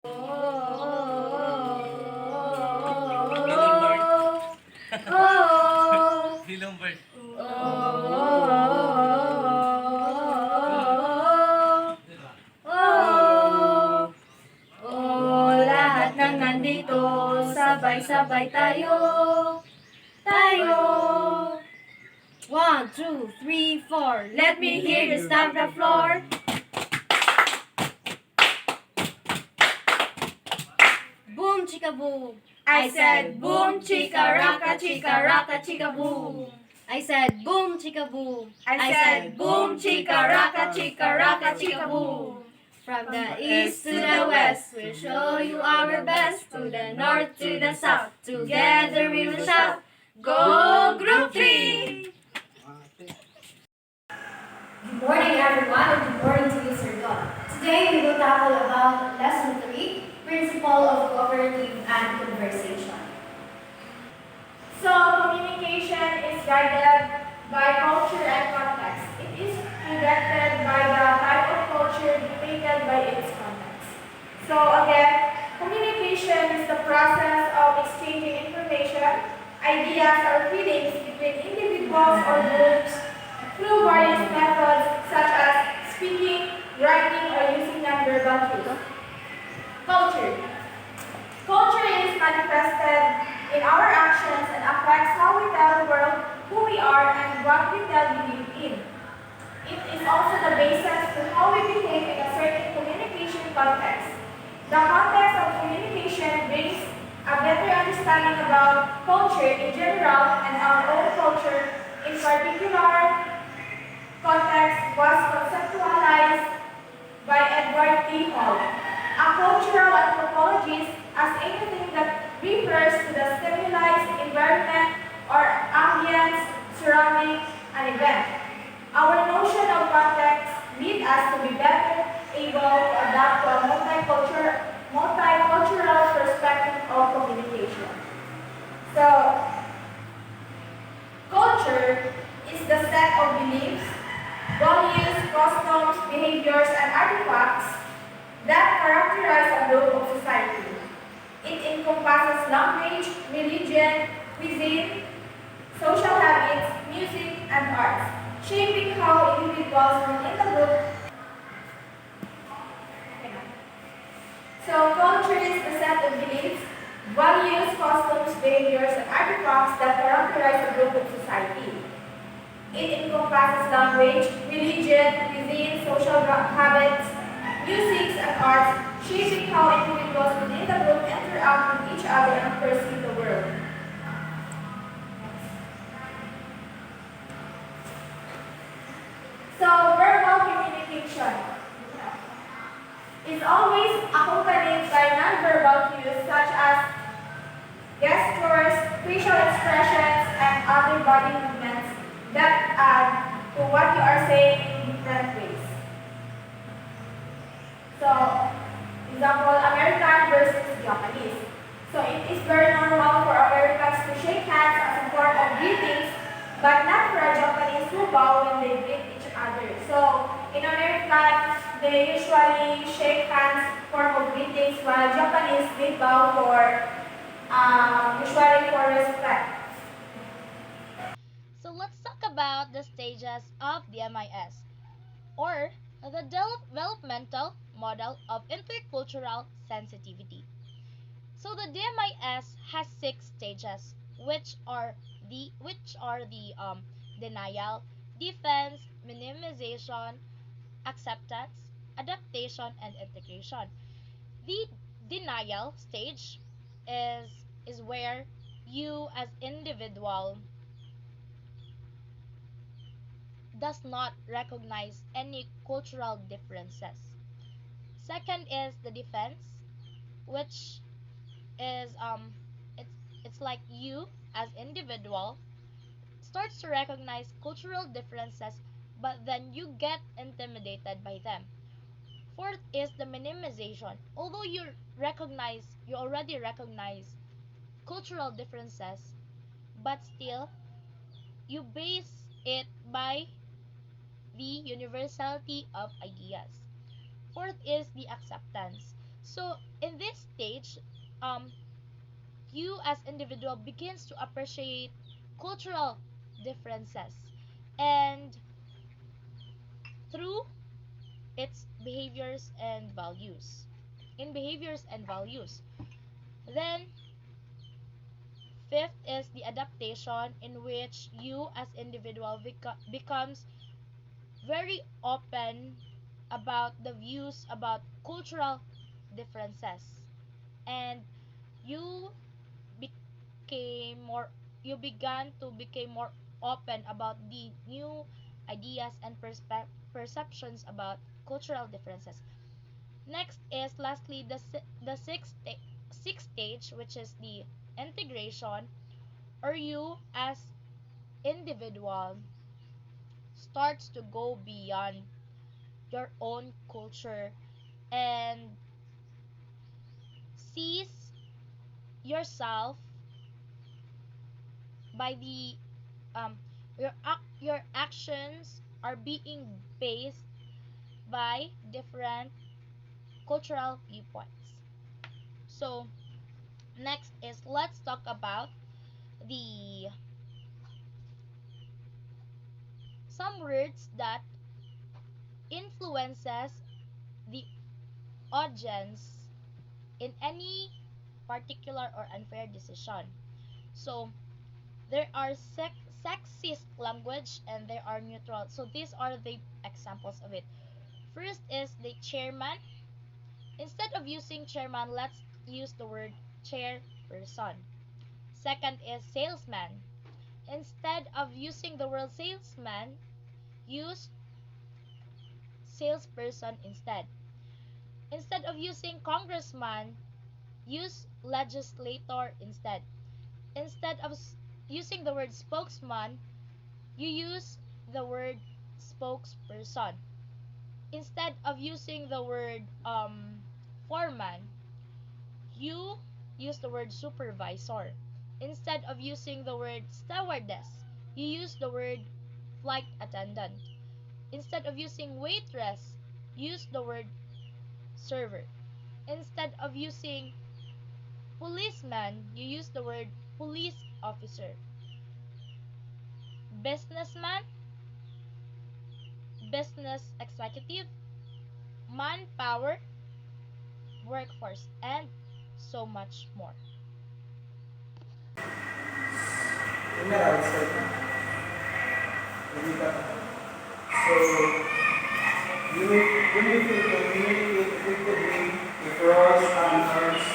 Bilong bird. Oh, Bilong bird. lahat ng nandito, sabay-sabay tayo, tayo. 1, 2, 3, 4. Let me hear you stamp the floor. Boom, chicka boom. I said boom, chicka raka, chicka boom. I said boom, chicka boom. I said boom, chicka raka, chicka boom. From the east to the west, we'll show you our best. To the north, to the south, together we will shout. Go Group 3! Good morning everyone and good morning to you, Sir Don. Today we will tackle about lesson 3, Principle of Cooperative and Conversation. So, communication is guided by culture and context. It is directed by the type of culture dictated by its context. So, again, communication is the process of exchanging information, ideas, or feelings between individuals or groups through various methods such as speaking, writing, or using nonverbal cues. Culture. Culture is manifested in our actions and affects how we tell the world who we are and what we tell we live in. It is also the basis to how we behave in a certain communication context. The context of communication brings a better understanding about culture in general and our own culture in particular context was conceptualized by Edward T. Hall, a cultural anthropologist, as anything that refers to the stimuli, environment, or ambience surrounding an event. Our notion of context leads us to be better able to adapt to a multicultural perspective of communication. So, culture is the set of beliefs, values, customs, behaviors, and artifacts that characterize a group of society. It encompasses language, religion, cuisine, social habits, music, and arts, shaping how individuals within the group. So culture is the set of beliefs, values, customs, behaviors, and artifacts that characterize a group of society. It encompasses language, religion, cuisine, social habits, music, and arts, shaping how individuals within the group interact with each other and perceive the world. So, verbal communication is always accompanied by nonverbal cues such as gestures, facial expressions, and other body movements that add to what you are saying in different ways. So, example, American versus Japanese. So it is very normal for Americans to shake hands as a form of greetings, but not for a Japanese who bow when they greet each other. So in America, they usually shake hands form of greetings, while Japanese they bow for usually for respect. So let's talk about the stages of the MIS, or the developmental model of intercultural sensitivity. So the DMIS has six stages, which are the denial, defense, minimization, acceptance, adaptation, and integration. The denial stage is is where you as individual does not recognize any cultural differences. Second is the defense, which is it's like you as individual starts to recognize cultural differences, but then you get intimidated by them. Fourth is the minimization. Although you already recognize cultural differences, but still you base it by the universality of ideas. Fourth is the acceptance. So in this stage, um, you as individual begins to appreciate cultural differences and through its behaviors and values. In behaviors and values. Then fifth is the adaptation in which you as individual becomes very open about the views about cultural differences and you became more you began to become more open about the new ideas and perceptions about cultural differences. Next is lastly the sixth stage, which is the integration, or you as individual starts to go beyond your own culture and sees yourself by the your actions are being based by different cultural viewpoints. So next is let's talk about the some words that influences the audience in any particular or unfair decision. So there are sexist language and there are neutral. So these are the examples of it. First is the chairman. Instead of using chairman, let's use the word chairperson. Second is salesman. Instead of using the word salesman, use salesperson instead. Instead of using congressman, use legislator instead. Instead of using the word spokesman, you use the word spokesperson. Instead of using the word foreman, you use the word supervisor. Instead of using the word stewardess, you use the word flight attendant. Instead of using waitress, use the word server. Instead of using policeman, you use the word police officer. Businessman, business executive, manpower, workforce, and so much more. Mineral segment. So you need to communicate effectively if roles and norms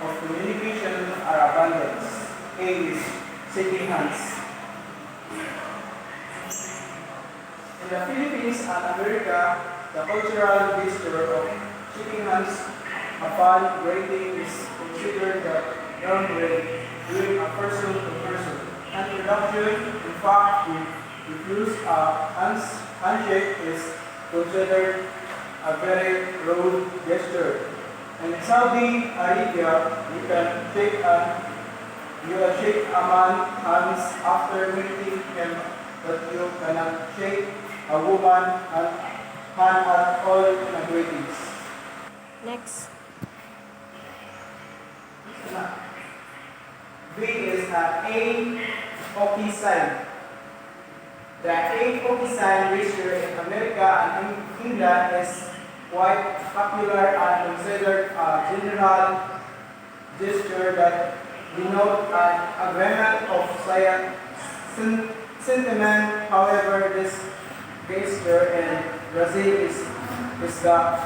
of communication are abundant. A is shaking hands. In the Philippines and America, the cultural gesture of shaking hands upon greeting is considered the norm way during a person-to-person introduction. In fact, if used a handshake is considered a very rude gesture. In Saudi Arabia, you can shake a man's hands after meeting him, but you cannot shake a woman hand at all in a greetings. Next. B is a hockey sign. The A hockey sign gesture in America and in England is quite popular and considered a general gesture that denote an agreement of sentiment. However, this gesture in Brazil is the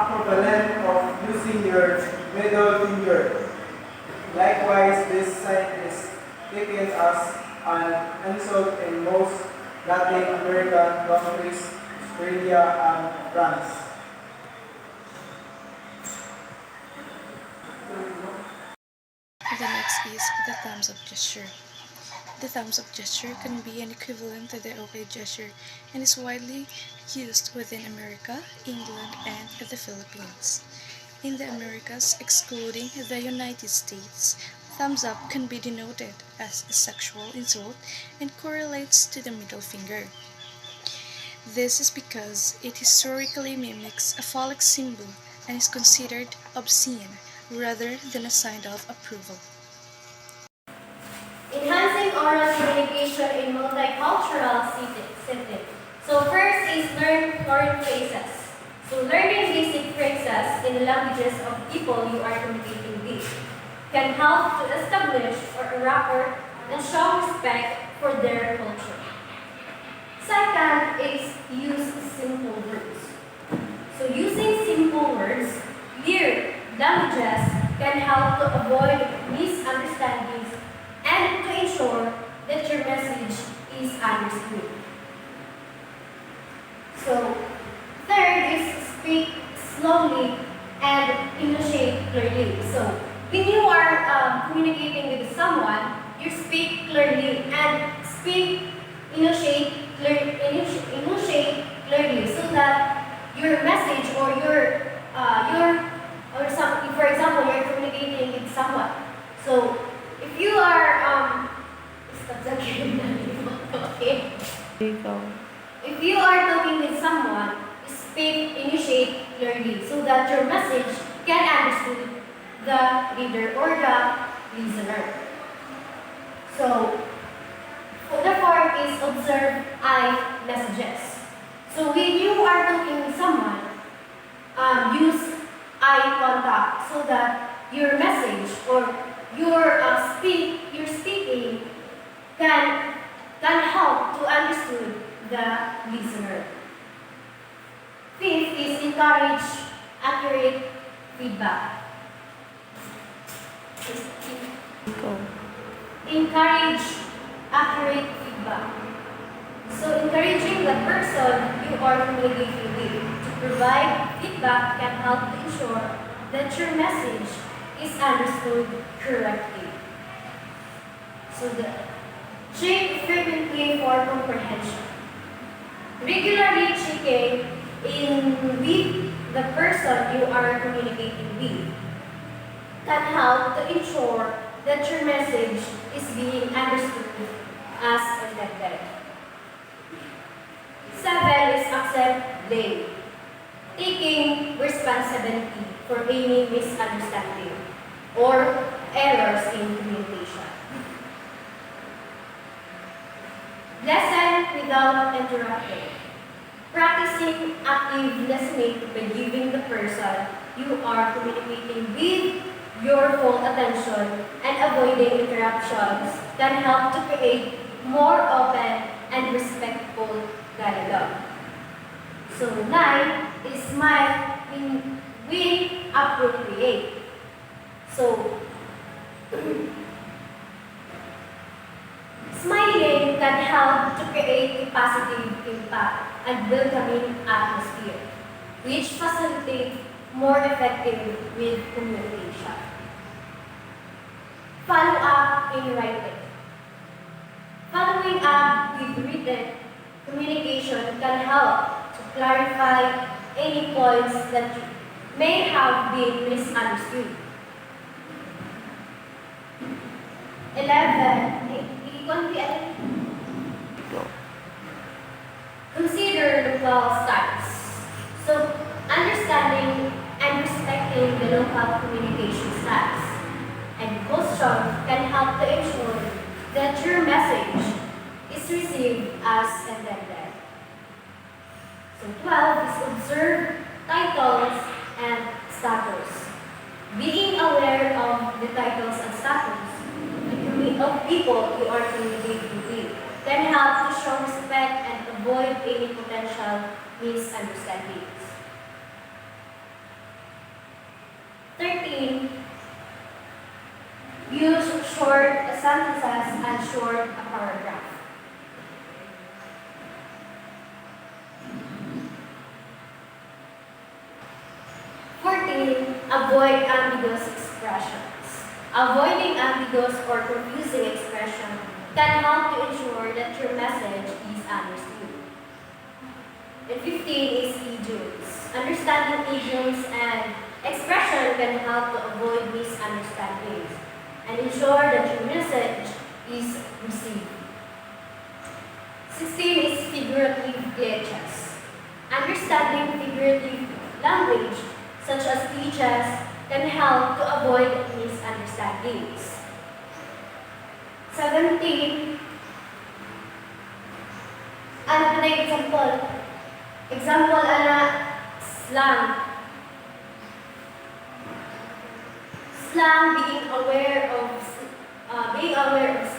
equivalent of using your middle finger. Likewise, this sign is taken as an insult in most Latin American countries, Australia and France. The next is the thumbs up gesture. The thumbs up gesture can be an equivalent to the OK gesture and is widely used within America, England, and the Philippines. In the Americas, excluding the United States, thumbs up can be denoted as a sexual insult and correlates to the middle finger. This is because it historically mimics a phallic symbol and is considered obscene rather than a sign of approval. Enhancing oral communication in multicultural setting. So first is learn foreign phrases. So learning basic phrases in the languages of people you are communicating with can help to establish a rapport and show respect for their culture. Second is use simple words. So using simple words, clear languages can help to avoid misunderstandings and to ensure that your message is understood. So, third is speak slowly and enunciate clearly. So, when you are communicating with someone, you speak clearly and enunciate clearly so that your message or or some, for example, you're communicating with someone. So, if you are stop the game. Okay. If you are talking with someone, initiate clearly so that your message can understood the reader or the listener. So, the fourth is observe eye messages. So when you are talking with someone, use eye contact so that your message or your speaking can help to understood the listener. Fifth is encourage accurate feedback. Encourage accurate feedback. So encouraging the person you are communicating with to provide feedback can help to ensure that your message is understood correctly. So check frequently for comprehension. Regularly checking in with the person you are communicating with can help to ensure that your message is being understood as intended. 7 is accept blame. Taking responsibility for any misunderstanding or errors in communication. Listen without interrupting. Practicing active listening by giving the person you are communicating with your full attention and avoiding interruptions can help to create more open and respectful dialogue. So 9 is smile when appropriate. So smiling can help to create a positive impact and welcoming atmosphere, which facilitate more effective with communication. Follow up in writing. Following up with written communication can help to clarify any points that may have been misunderstood. 11. Consider local styles. So, understanding and respecting the local communication styles and custom can help to ensure that your message is received as intended. So 12 is observe titles and status. Being aware of the titles and status of people you are communicating with can help to show respect and avoid any potential misunderstandings. 13. Use short sentences and short paragraph. 14. Avoid ambiguous expressions. Avoiding ambiguous or confusing expression can help to ensure that your message is understood. And 15 is idioms. Understanding idioms and expression can help to avoid misunderstandings and ensure that your message is received. 16 is figurative glitches. Understanding figurative language such as teachers, can help to avoid misunderstandings. 17. Ano po na yung example? Example, slang. Slang, being aware of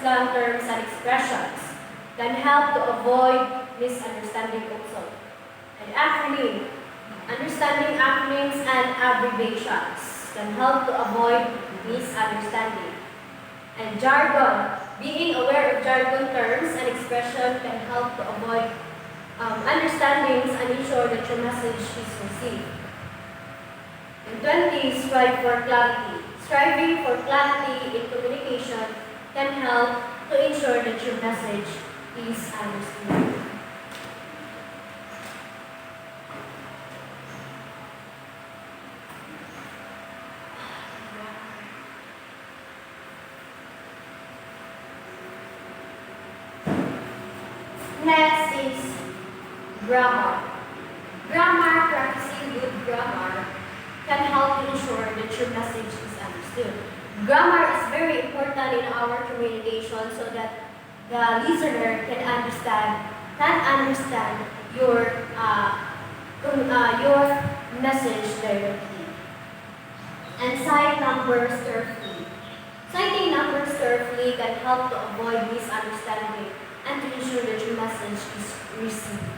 slang terms and expressions can help to avoid misunderstanding also. And acronym, understanding acronyms and abbreviations can help to avoid misunderstanding. And jargon, being aware of jargon terms and expression can help to avoid understandings and ensure that your message is received. And 20, strive for clarity. Striving for clarity in communication can help to ensure that your message is understood. Next is grammar. Grammar, practicing good grammar, can help to ensure that your message is understood. Grammar is very important in our communication so that the listener can understand your message directly. And cite numbers carefully. Citing numbers carefully can help to avoid misunderstanding and to ensure that your message is received.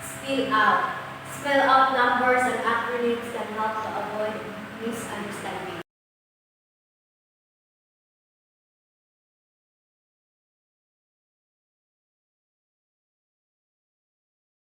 Spell out. Spell out numbers and acronyms can help to avoid misunderstanding.